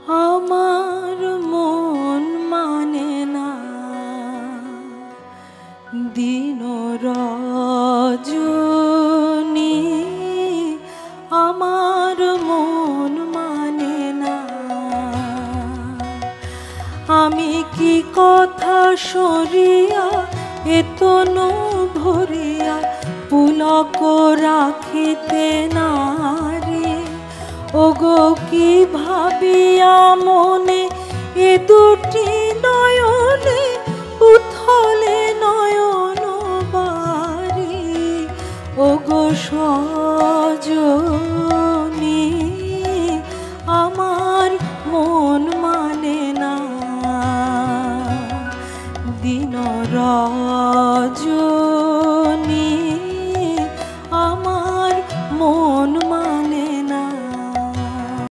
আমার মন মানে না দিন রজনী, আমার মন মানে না। আমি কি কথা সরিয়া এতনু ভরিয়া পুলক রাখিতে নারী, ওগো কি ভাবিয়া মনে এ দুটি নয়নে উথলে নয়ন বাড়ি, ওগো সজনী।